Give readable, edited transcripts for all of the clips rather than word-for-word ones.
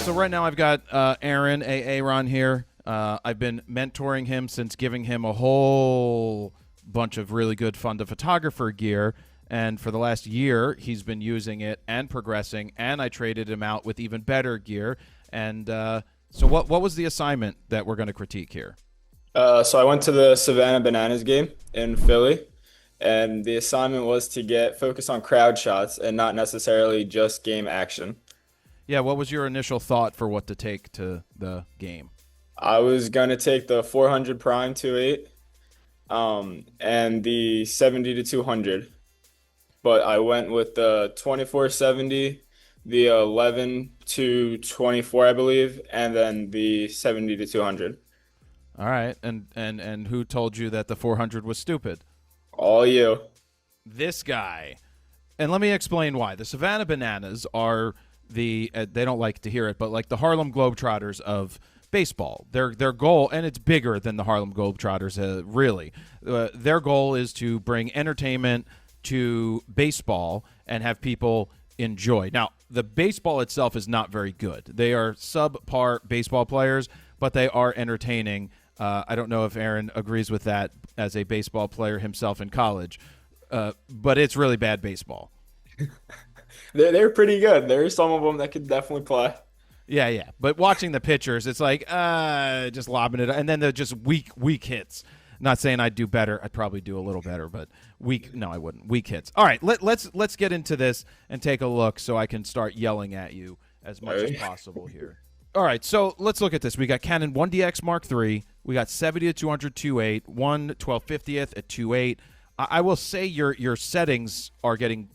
So right now I've got Aaron, Aaron here. I've been mentoring him since giving him a whole bunch of really good fun to photographer gear. And for the last year, he's been using it and progressing, and I traded him out with even better gear. And so what was the assignment that we're going to critique here? So I went to the Savanah Bananas game in Philly, and the assignment was to get focus on crowd shots and not necessarily just game action. Yeah, what was your initial thought for what to take to the game? I was gonna take the 400 prime 2.8, and the 70 to 200, but I went with the 2470, the 11 to 24, I believe, and then the 70 to 200. All right, and who told you that the 400 was stupid? All you. This guy. And let me explain why. The Savanah Bananas are they don't like to hear it, but like the Harlem Globetrotters of baseball. Their goal, and it's bigger than the Harlem Globetrotters, really. Their goal is to bring entertainment to baseball and have people enjoy. Now, the baseball itself is not very good. They are subpar baseball players, but they are entertaining. I don't know if Aaron agrees with that as a baseball player himself in college, but it's really bad baseball. They're pretty good. There are some of them that could definitely play. Yeah, yeah. But watching the pitchers, it's like just lobbing it, and then they're just weak hits. Not saying I'd do better. I'd probably do a little better, but weak. No, I wouldn't. Weak hits. All right, let's get into this and take a look so I can start yelling at you as much as possible here. All right, so let's look at this. We got Canon 1DX Mark III. We got 70 to 200 2.8, 1 12/50th at 2.8. I will say your settings are getting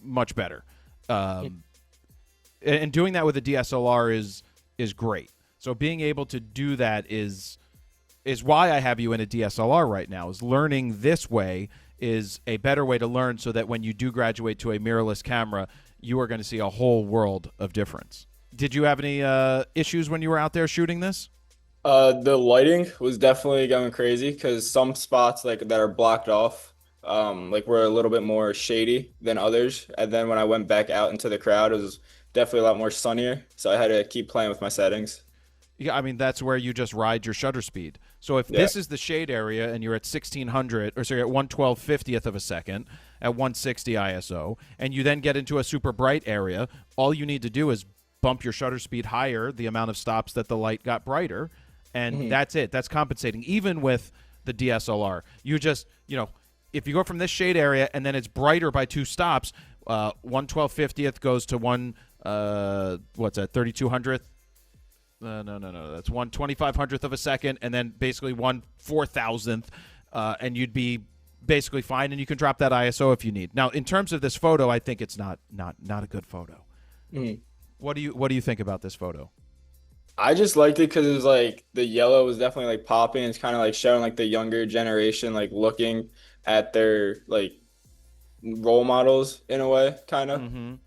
much better. And doing that with a DSLR is great. So being able to do that is why I have you in a DSLR right now. Is learning this way is a better way to learn, so that when you do graduate to a mirrorless camera, you are going to see a whole world of difference. Did you have any issues when you were out there shooting this? The lighting was definitely going crazy because some spots like that are blocked off, like were a little bit more shady than others. And then when I went back out into the crowd, it was definitely a lot more sunnier. So I had to keep playing with my settings. Yeah, I mean, that's where you just ride your shutter speed. So if Yeah. this is the shade area and you're at 1600, or sorry, at 1/12/50th of a second at 160 ISO, and you then get into a super bright area, all you need to do is bump your shutter speed higher, the amount of stops that the light got brighter, and that's it. That's compensating. Even with the DSLR, you just, if you go from this shade area and then it's brighter by 2 stops, 1/12/50th goes to what's that, 3200th? No. That's 1/2500th of a second, and then basically 1/4000th, and you'd be basically fine. And you can drop that ISO if you need. Now, in terms of this photo, I think it's not a good photo. Mhm. What do you think about this photo? I just liked it because it was like the yellow was definitely like popping. It's kind of like showing like the younger generation like looking at their like role models in a way, kind of.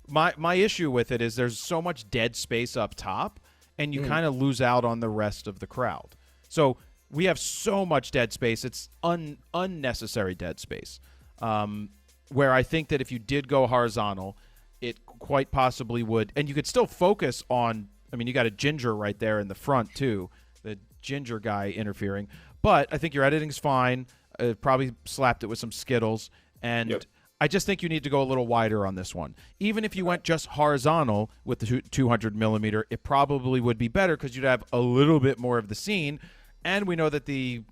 My issue with it is there's so much dead space up top, and you kind of lose out on the rest of the crowd. So we have so much dead space. It's unnecessary dead space. Where I think that if you did go horizontal, it quite possibly would, and you could still focus on. I mean, you got a ginger right there in the front too, the ginger guy interfering. But I think your editing's fine. Probably slapped it with some Skittles, and Yep. I just think you need to go a little wider on this one. Even if you went just horizontal with the 200 millimeter, it probably would be better because you'd have a little bit more of the scene. And we know that you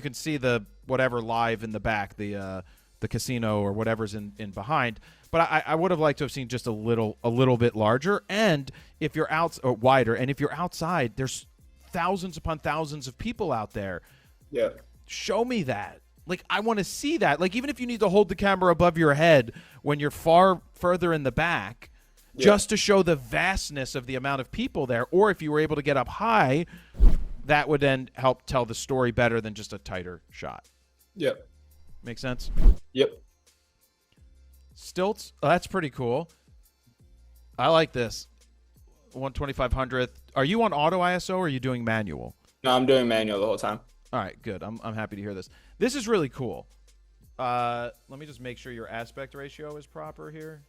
can see the whatever live in the back, the casino or whatever's in behind. But I would have liked to have seen just a little bit larger. And if you're wider, and if you're outside, there's thousands upon thousands of people out there. Yeah. Show me that. Like, I want to see that. Like, even if you need to hold the camera above your head when you're further in the back, just to show the vastness of the amount of people there. Or if you were able to get up high, that would then help tell the story better than just a tighter shot. Yep. Make sense? Yep. Stilts. Oh, that's pretty cool. I like this. 1/2500th. Are you on auto ISO or are you doing manual? No, I'm doing manual the whole time. All right, good. I'm happy to hear this. This is really cool. Let me just make sure your aspect ratio is proper here.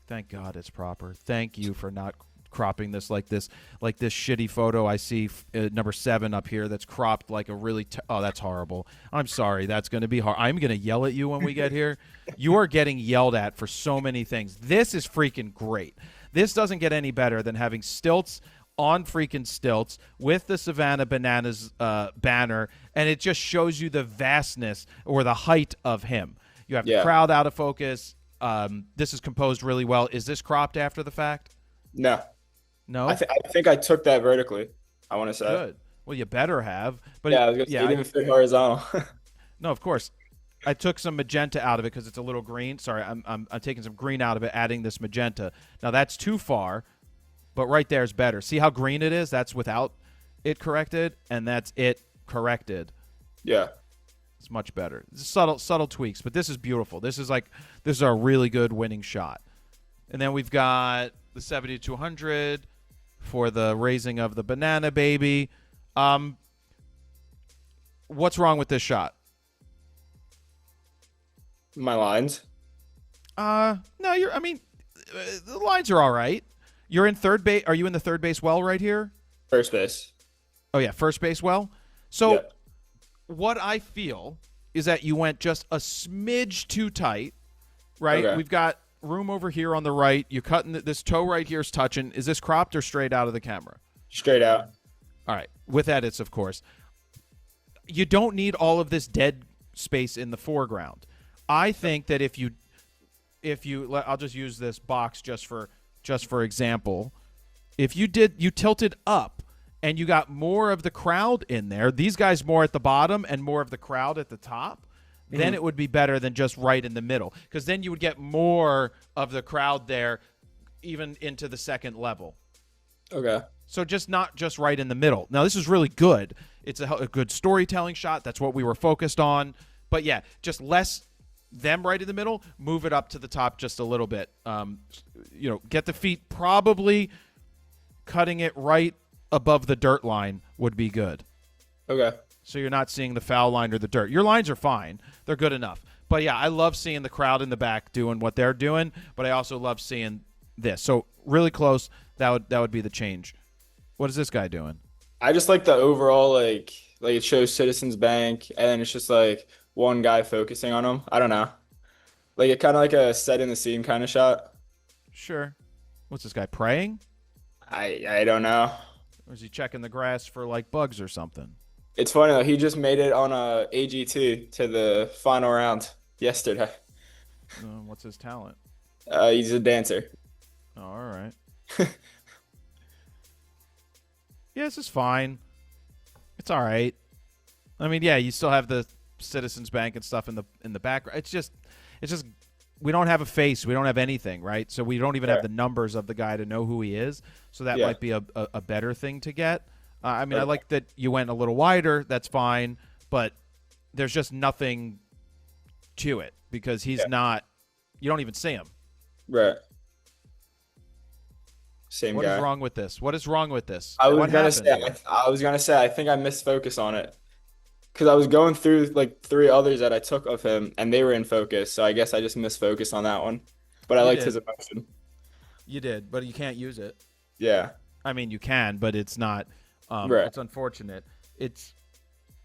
Thank God it's proper. Thank you for not cropping this like this shitty photo I see number 7 up here that's cropped like a really oh, that's horrible. I'm sorry. That's going to be hard. I'm going to yell at you when we get here. You are getting yelled at for so many things. This is freaking great. This doesn't get any better than having stilts on freaking stilts with the Savanah Bannas banner, and it just shows you the vastness or the height of him. You have the crowd out of focus. This is composed really well. Is this cropped after the fact? No. No? I think I took that vertically, I want to say. Good. Well, you better have. But Yeah, I was gonna say, it didn't fit horizontal. No, of course. I took some magenta out of it because it's a little green. Sorry, I'm taking some green out of it, adding this magenta. Now, that's too far, but right there is better. See how green it is? That's without it corrected, and that's it corrected. Yeah. It's much better. It's subtle tweaks, but this is beautiful. This is a really good winning shot. And then we've got the 70-200 for the raising of the banana baby. What's wrong with this shot? My lines. No, the lines are all right. You're in third base. Are you in the third base well right here? First base. Oh yeah, first base well. So what I feel is that you went just a smidge too tight, right? Okay. We've got room over here on the right. You're cutting this toe right here is touching. Is this cropped or straight out of the camera? Straight out. All right, with edits, of course. You don't need all of this dead space in the foreground. I think that if you I'll just use this box just for example. If you tilted up and you got more of the crowd in there, these guys more at the bottom and more of the crowd at the top, then it would be better than just right in the middle, because then you would get more of the crowd there even into the second level. Okay. So just not just right in the middle. Now, this is really good. It's a good storytelling shot. That's what we were focused on. But, yeah, just less them right in the middle, move it up to the top just a little bit. Get the feet probably cutting it right above the dirt line would be good. Okay. So you're not seeing the foul line or the dirt. Your lines are fine. They're good enough. But, yeah, I love seeing the crowd in the back doing what they're doing, but I also love seeing this. So really close, that would be the change. What is this guy doing? I just like the overall, like it shows Citizens Bank, and then it's just like one guy focusing on him. I don't know. Like it kind of like a set in the scene kind of shot. Sure. What's this guy, praying? I don't know. Or is he checking the grass for, like, bugs or something? It's funny though. He just made it on a AGT to the final round yesterday. What's his talent? He's a dancer. Oh, all right. Yeah, this is fine. It's all right. I mean, yeah, you still have the Citizens Bank and stuff in the background. It's just we don't have a face. We don't have anything, right? So we don't even have the numbers of the guy to know who he is. So that might be a better thing to get. I mean, I like that you went a little wider. That's fine. But there's just nothing to it because he's not – you don't even see him. Right. Same guy. What is wrong with this? What is wrong with this? I was gonna say I think I missed focus on it because I was going through like 3 others that I took of him and they were in focus. So I guess I just missed focus on that one. But I liked his emotion. You did, but you can't use it. Yeah. I mean, you can, but it's not. Right. It's unfortunate. It's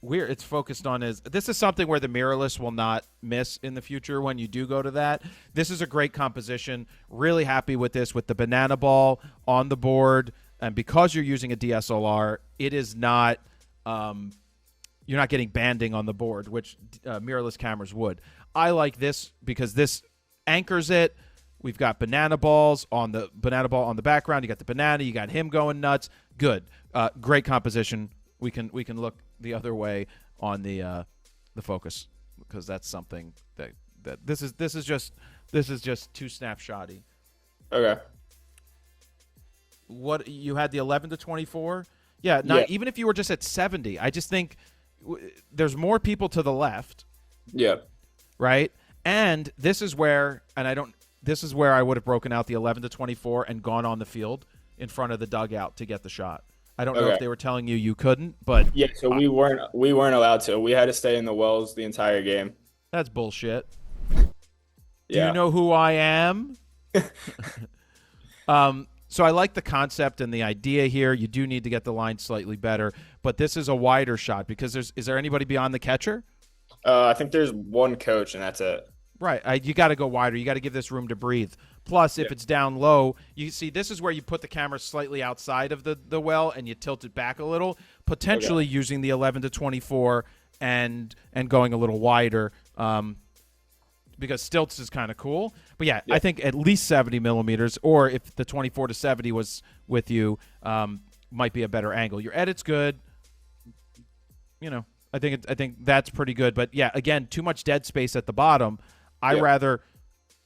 weird. It's focused on this is something where the mirrorless will not miss in the future when you do go to that. This is a great composition. Really happy with this, with the banana ball on the board. And because you're using a DSLR, it is not you're not getting banding on the board, which mirrorless cameras would. I like this because this anchors it. We've got banana ball on the background. You got the banana. You got him going nuts. Good. Great composition. We can look the other way on the focus because that's something that this is just too snapshotty. Okay. What you had the 11-24? Yeah. Even if you were just at 70, I just think there's more people to the left. Yeah. Right. And this is where I would have broken out the 11-24 and gone on the field in front of the dugout to get the shot. I don't know if they were telling you couldn't, but yeah. So we weren't allowed to. We had to stay in the wells the entire game. That's bullshit. Yeah. Do you know who I am? So I like the concept and the idea here. You do need to get the line slightly better, but this is a wider shot because is there anybody beyond the catcher? I think there's one coach and that's it. Right. You got to go wider. You got to give this room to breathe. Plus, Yeah. if it's down low, you see this is where you put the camera slightly outside of the well and you tilt it back a little, potentially Okay. using the 11 to 24 and going a little wider because stilts is kind of cool. But yeah, Yeah. I think at least 70 millimeters, or if the 24 to 70 was with you, might be a better angle. Your edit's good. I think that's pretty good. But yeah, again, too much dead space at the bottom. I Yeah. rather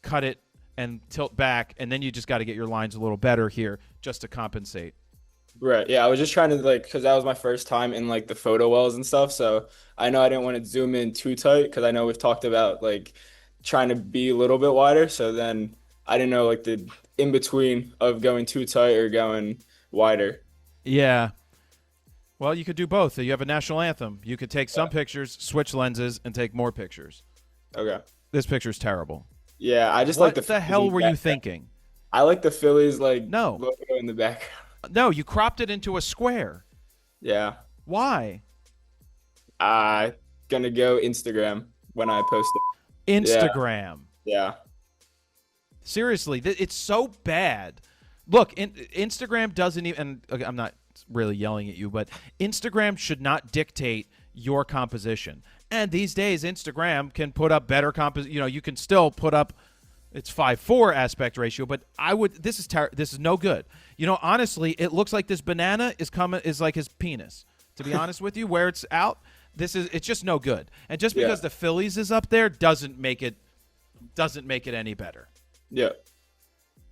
cut it and tilt back, and then you just got to get your lines a little better here just to compensate. Right. Yeah. I was just trying to like, because that was my first time in like the photo wells and stuff. So I know I didn't want to zoom in too tight because I know we've talked about like trying to be a little bit wider. So then I didn't know like the in between of going too tight or going wider. Yeah. Well, you could do both. You have a national anthem. You could take some Yeah. pictures, switch lenses, and take more pictures. Okay. This picture's terrible. Yeah. I just like What the the Phillies in hell the were you background. thinking? I like the Phillies like No. logo in the background. No, you cropped it into a square. Yeah. Why? I gonna go Instagram when I post it. Yeah. Instagram. Yeah. Seriously, it's so bad. Look, Instagram doesn't even. And okay, I'm not really yelling at you, but Instagram should not dictate your composition. And these days, Instagram can put up better you can still put up. It's 5:4 aspect ratio, but I would. This is no good. Honestly, it looks like this banana is like his penis. To be honest with you, where it's out, it's just no good. And just Yeah. because the Phillies is up there doesn't make it any better. Yeah.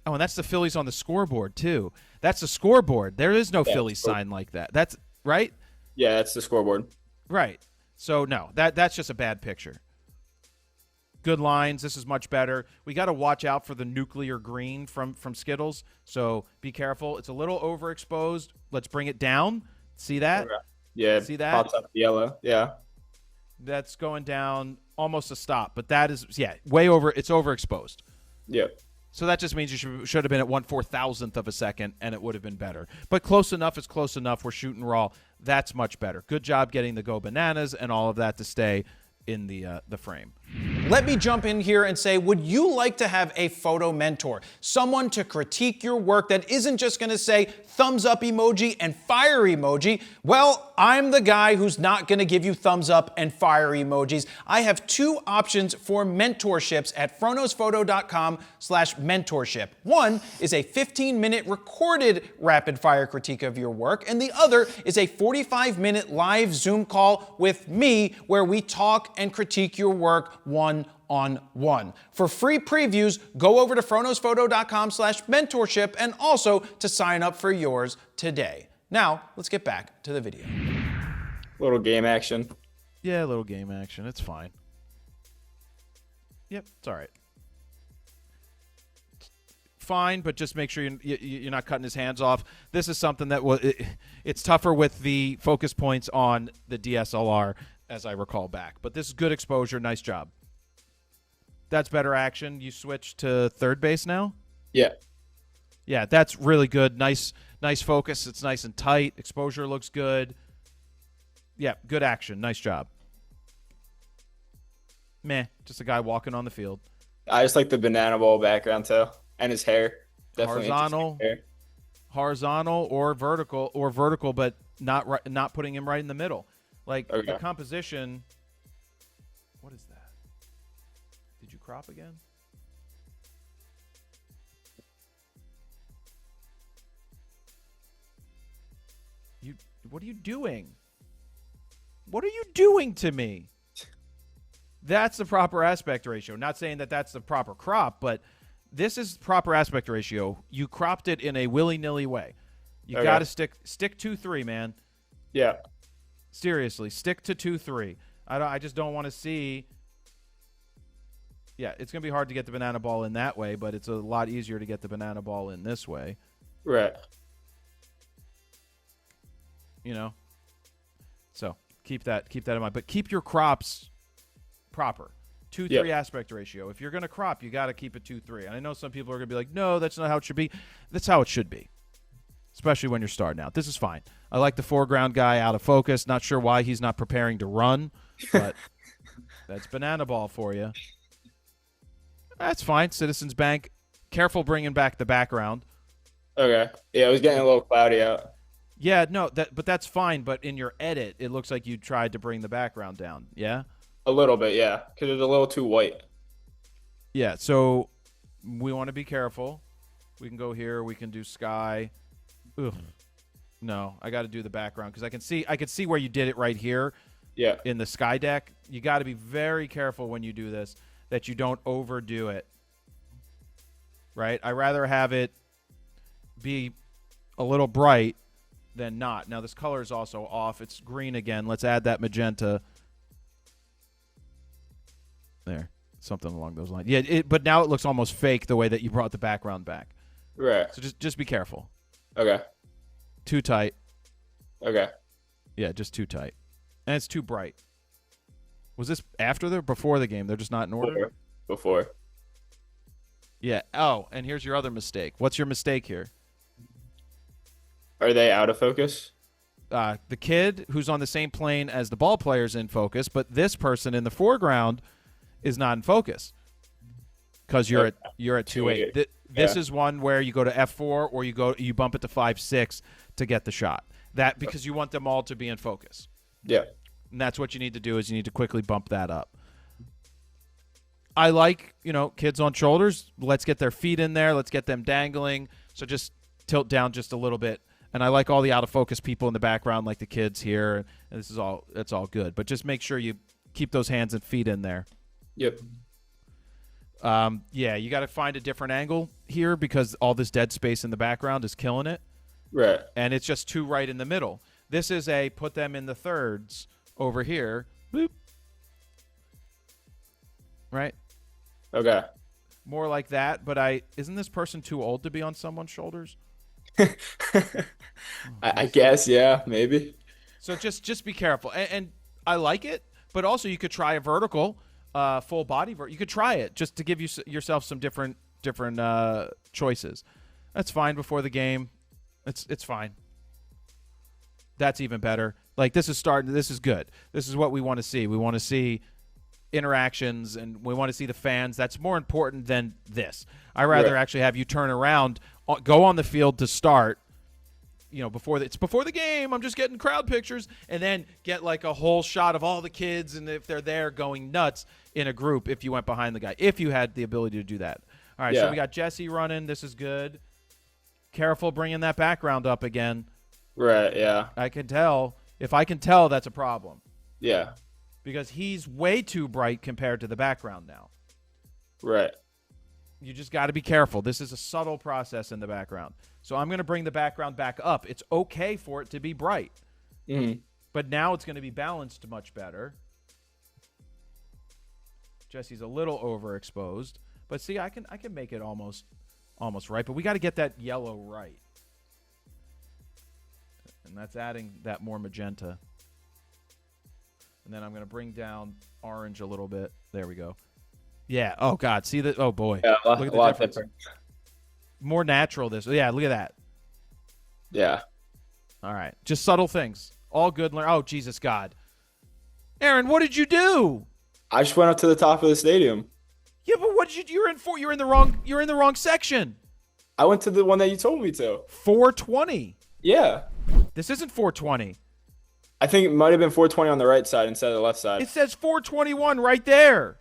Oh, and that's the Phillies on the scoreboard too. That's the scoreboard. There is no Yeah. Phillies sign like that. That's right. Yeah. That's the scoreboard. Right. So no, that's just a bad picture. Good lines. This is much better. We got to watch out for the nuclear green from Skittles. So be careful. It's a little overexposed. Let's bring it down. See that? Okay. Yeah. See that? Pops up yellow. Yeah. That's going down almost a stop. But that is way over. It's overexposed. Yeah. So that just means you should have been at 1/4000th of a second, and it would have been better. But close enough is close enough. We're shooting raw. That's much better. Good job getting the Go Bananas and all of that to stay in the frame. Let me jump in here and say, would you like to have a photo mentor? Someone to critique your work that isn't just going to say thumbs up emoji and fire emoji. Well, I'm the guy who's not going to give you thumbs up and fire emojis. I have two options for mentorships at froknosphoto.com/mentorship. One is a 15-minute recorded rapid fire critique of your work, and the other is a 45-minute live Zoom call with me where we talk and critique your work one-on-one. For free previews, go over to froknosphoto.com/mentorship and also to sign up for yours today. Now, let's get back to the video. Little game action. Yeah, a little game action. It's fine. Yep, it's all right. Fine, but just make sure you're not cutting his hands off. This is something that it's tougher with the focus points on the DSLR, as I recall back. But this is good exposure. Nice job. That's better action. You switch to third base now? Yeah. Yeah, that's really good. Nice focus. It's nice and tight. Exposure looks good. Yeah, good action. Nice job. Meh, just a guy walking on the field. I just like the banana ball background too, and his hair. Definitely Horizontal. interesting hair. Horizontal or vertical, but not putting him right in the middle. Like Okay. the composition. What is that? Did you crop again? What are you doing? What are you doing to me? That's the proper aspect ratio. Not saying that that's the proper crop, but this is proper aspect ratio. You cropped it in a willy-nilly way. You Okay. got to stick 2-3, man. Yeah. Seriously, stick to 2-3. I just don't want to see. Yeah, it's going to be hard to get the banana ball in that way, but it's a lot easier to get the banana ball in this way, Right. So, keep that in mind, but keep your crops proper. 2:3 aspect ratio. If you're going to crop, you got to keep it 2:3. And I know some people are going to be like, no, that's not how it should be. That's how it should be, especially when you're starting out. This is fine. I like the foreground guy out of focus. Not sure why he's not preparing to run, but that's banana ball for you. That's fine. Citizens Bank. Careful bringing back the background. Okay. Yeah, it was getting a little cloudy out. Yeah, no, but that's fine. But in your edit, it looks like you tried to bring the background down. Yeah? A little bit, yeah, because it was a little too white. Yeah, so we want to be careful. We can go here. We can do sky. Ugh. No, I got to do the background because I can see where you did it right here. Yeah. In the sky deck. You got to be very careful when you do this that you don't overdo it. Right? I rather have it be a little bright than not. Now this color is also off. It's green again. Let's add that magenta. There. Something along those lines. Yeah, but now it looks almost fake the way that you brought the background back. Right. So just be careful. Okay. Too tight. Okay. Yeah, just too tight. And it's too bright. Was this after or before the game? They're just not in order? Before. Yeah. Oh, and here's your other mistake. What's your mistake here? Are they out of focus? The kid who's on the same plane as the ball player's in focus, but this person in the foreground is not in focus because you're at 2.8. This is one where you go to f4 or you bump it to 5.6 to get the shot. That because you want them all to be in focus. Yeah. And that's what you need to do is you need to quickly bump that up. I like, kids on shoulders. Let's get their feet in there. Let's get them dangling. So just tilt down just a little bit. And I like all the out of focus people in the background, like the kids here. And it's all good. But just make sure you keep those hands and feet in there. Yep. Yeah, you got to find a different angle here because all this dead space in the background is killing it. Right. And it's just too right in the middle. This is a put them in the thirds over here. Boop. Right? Okay. More like that, but isn't this person too old to be on someone's shoulders? I guess, yeah, maybe. So just be careful. And I like it, but also you could try a vertical, full body. You could try it just to give yourself some different choices. That's fine before the game. It's fine. That's even better. Like this is good. This is what we want to see. We want to see interactions and we want to see the fans. That's more important than this. I rather actually have you turn around, go on the field to start. Before the game, I'm just getting crowd pictures, and then get like a whole shot of all the kids, and if they're there going nuts in a group. If you went behind the guy, if you had the ability to do that. All right, so we got Jesse running. This is good. Careful bringing that background up again. Right. Yeah. I can tell. If I can tell, that's a problem. Yeah. Because he's way too bright compared to the background now. Right. You just got to be careful. This is a subtle process in the background. So I'm going to bring the background back up. It's okay for it to be bright. Mm-hmm. But now it's going to be balanced much better. Jesse's a little overexposed. But see, I can make it almost right. But we got to get that yellow right. And that's adding that more magenta. And then I'm going to bring down orange a little bit. There we go. Yeah. Oh, God. See that? Oh, boy. Yeah, look at the lot difference. different. More natural this. Yeah, look at that. Yeah. All right. Just subtle things. All good. Oh, Jesus God. Aaron, what did you do? I just went up to the top of the stadium. Yeah, but what did you're in for? You're in the wrong section. I went to the one that you told me to. 420. Yeah. This isn't 420. I think it might have been 420 on the right side instead of the left side. It says 421 right there.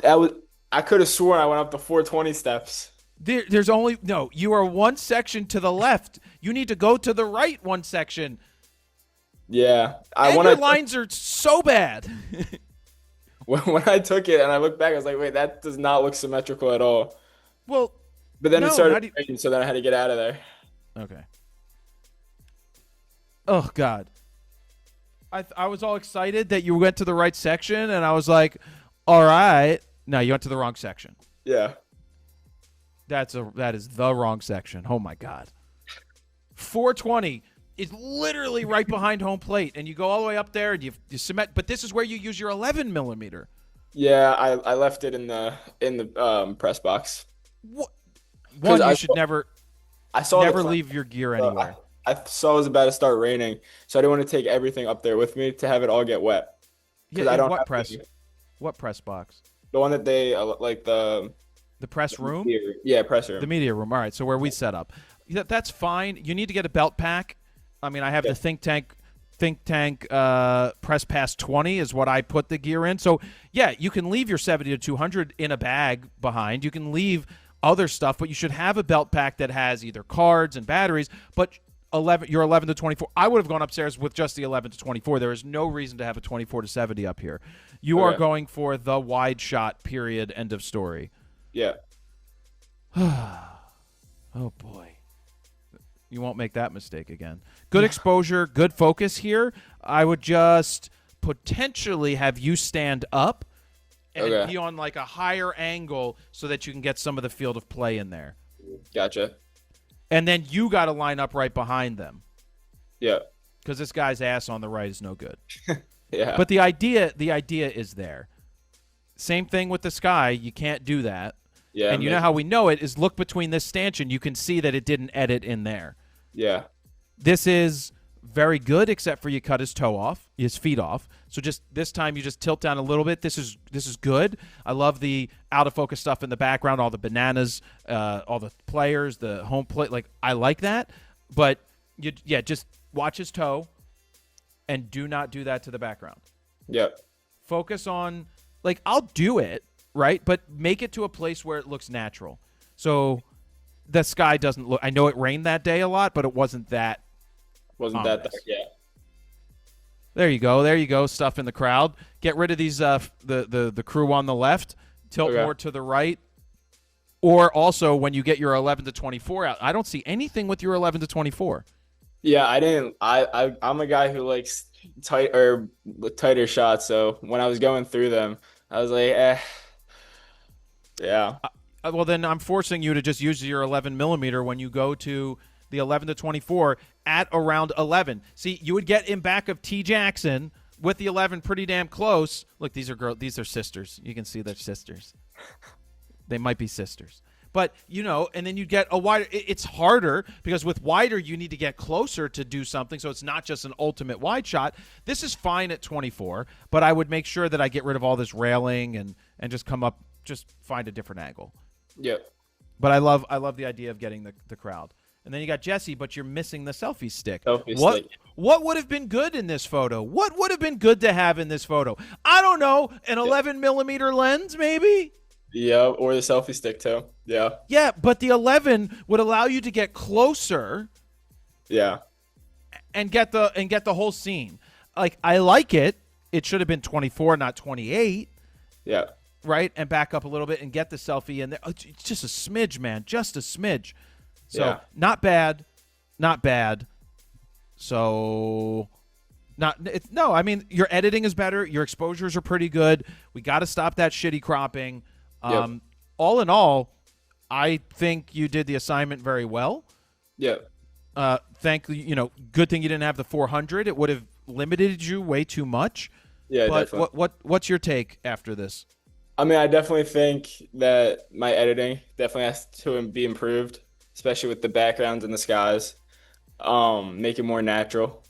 I could have sworn I went up the 420 steps. There's only no. You are one section to the left. You need to go to the right one section. Yeah, Your lines are so bad. when I took it and I looked back, I was like, wait, that does not look symmetrical at all. Well, but then no, it started raining, so then I had to get out of there. Okay. Oh God. I was all excited that you went to the right section, and I was like, all right. No, you went to the wrong section. Yeah. That is the wrong section. Oh my God. 420 is literally right behind home plate, and you go all the way up there and you cement. But this is where you use your 11 millimeter. Yeah, I left it in the press box What? because One, you should never I saw the never cloud. leave your gear Uh, anywhere. I saw it was about to start raining, so I didn't want to take everything up there with me to have it all get wet Yeah, because I in don't what have press? What press box? the one that they like The press room? yeah, press The room. media room. All right, so where we set up. Yeah, that's fine. You need to get a belt pack. I mean, I have Yeah. the Think Tank Press Pass 20 is what I put the gear in. So, yeah, you can leave your 70 to 200 in a bag behind. You can leave other stuff, but you should have a belt pack that has either cards and batteries, but 11 to 24. I would have gone upstairs with just the 11 to 24. There is no reason to have a 24 to 70 up here. You are Okay. going for the wide shot, period, end of story. Yeah. Oh boy. You won't make that mistake again. Good exposure, good focus here. I would just potentially have you stand up and Okay. be on like a higher angle so that you can get some of the field of play in there. Gotcha. And then you got to line up right behind them Yeah. because this guy's ass on the right is no good. Yeah. But the idea is there. Same thing with the sky. You can't do that. Yeah. And you know how we know it is look between this stanchion. You can see that it didn't edit in there. Yeah. This is very good, except for you cut his toe off, his feet off. So just this time you just tilt down a little bit. This is good. I love the out of focus stuff in the background, all the bananas, all the players, the home plate. Like I like that, but just watch his toe, and do not do that to the background. Yep. Focus on I'll do it right, but make it to a place where it looks natural. So the sky doesn't look. I know it rained that day a lot, but it wasn't that. Wasn't that Ominous. yeah. There you go. There you go. Stuff in the crowd. Get rid of these. The crew on the left. Tilt Okay. more to the right. Or also when you get your 11 to 24 out, I don't see anything with your 11 to 24. Yeah, I didn't. I'm a guy who likes tighter shots. So when I was going through them, I was like, yeah, Well, then I'm forcing you to just use your 11 millimeter when you go to the 11 to 24 at around 11. See, you would get in back of T. Jackson with the 11 pretty damn close. Look, these are sisters. You can see they're sisters. They might be sisters. But, and then you get a wider. It's harder because with wider, you need to get closer to do something. So it's not just an ultimate wide shot. This is fine at 24, but I would make sure that I get rid of all this railing and just come up, just find a different angle. yep, But I love the idea of getting the crowd. And then you got Jesse, but you're missing the selfie stick. Selfie what stick. what would have been good in this photo? What would have been good to have in this photo? I don't know, an 11 millimeter lens maybe? yeah, or the selfie stick too. Yeah, Yeah, but the 11 would allow you to get closer yeah, and get the whole scene. Like I like it. It should have been 24, not 28. yeah, Right, and back up a little bit and get the selfie in there. It's just a smidge, man, just a smidge. So Yeah. not bad. So no. I mean, your editing is better. Your exposures are pretty good. We got to stop that shitty cropping. Yep. All in all, I think you did the assignment very well. yep. Good thing you didn't have the 400. It would have limited you way too much. Yeah, But definitely. what's your take after this? I mean, I definitely think that my editing definitely has to be improved, especially with the backgrounds and the skies. Make it more natural.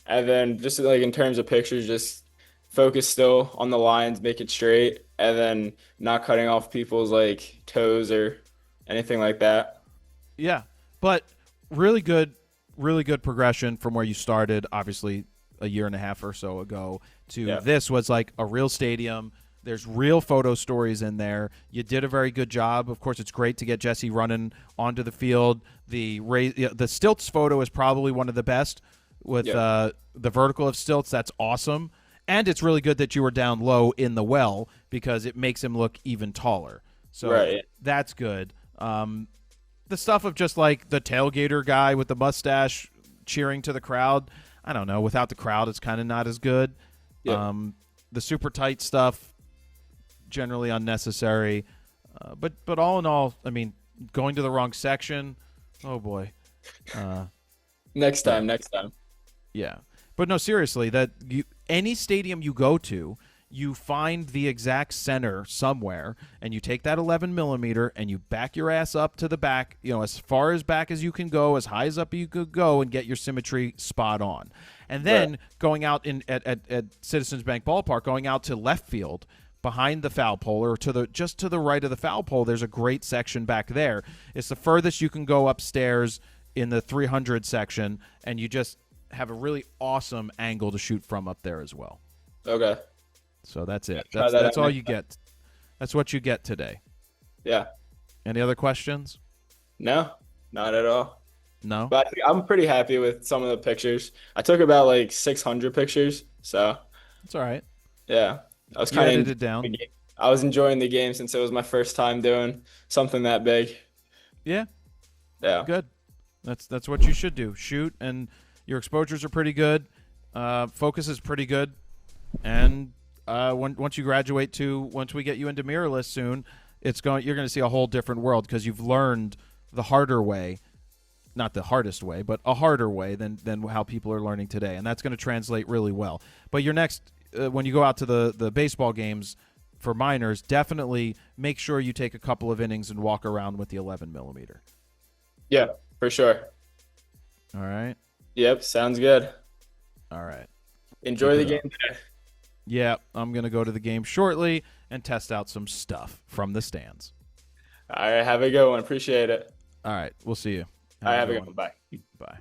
And then just like in terms of pictures, just focus still on the lines, make it straight, and then not cutting off people's like toes or anything like that. Yeah, but really good progression from where you started, obviously a year and a half or so ago, to Yeah. this was like a real stadium. There's real photo stories in there. You did a very good job. Of course, it's great to get Jesse running onto the field. The stilts photo is probably one of the best with Yeah. the vertical of stilts. That's awesome. And it's really good that you were down low in the well because it makes him look even taller. So Right. that's good. The stuff of just like the tailgater guy with the mustache cheering to the crowd, I don't know. Without the crowd, it's kind of not as good. Yeah. The super tight stuff, generally unnecessary. But all in all, I mean, going to the wrong section, oh boy. Next time, next time. Yeah. But no, seriously, any stadium you go to, you find the exact center somewhere, and you take that 11 millimeter and you back your ass up to the back, as far as back as you can go, as high as up you could go, and get your symmetry spot on. And then going out at Citizens Bank Ballpark, going out to left field behind the foul pole, or just to the right of the foul pole, there's a great section back there. It's the furthest you can go upstairs in the 300 section, and you just have a really awesome angle to shoot from up there as well. Okay. So that's it. Try that That's out all next you get. That's what you get today. Yeah. Any other questions? No, not at all. No? But I think I'm pretty happy with some of the pictures. I took about like 600 pictures, so It's all right. yeah. I was You kind edited of it down. I was enjoying the game since it was my first time doing something that big. Yeah, Yeah. good. That's what you should do. Shoot, and your exposures are pretty good. Focus is pretty good. And once you graduate once we get you into mirrorless soon, you're going to see a whole different world, because you've learned the harder way. Not the hardest way, but a harder way than how people are learning today. And that's going to translate really well. But your next, when you go out to the baseball games for minors, definitely make sure you take a couple of innings and walk around with the 11 millimeter. Yeah, for sure. All right? Yep, sounds good. All right. Enjoy Keep the it game up. today. Yeah, I'm going to go to the game shortly and test out some stuff from the stands. All right, have a good one. Appreciate it. All right, we'll see you. All right, have a good good one. Bye. Bye.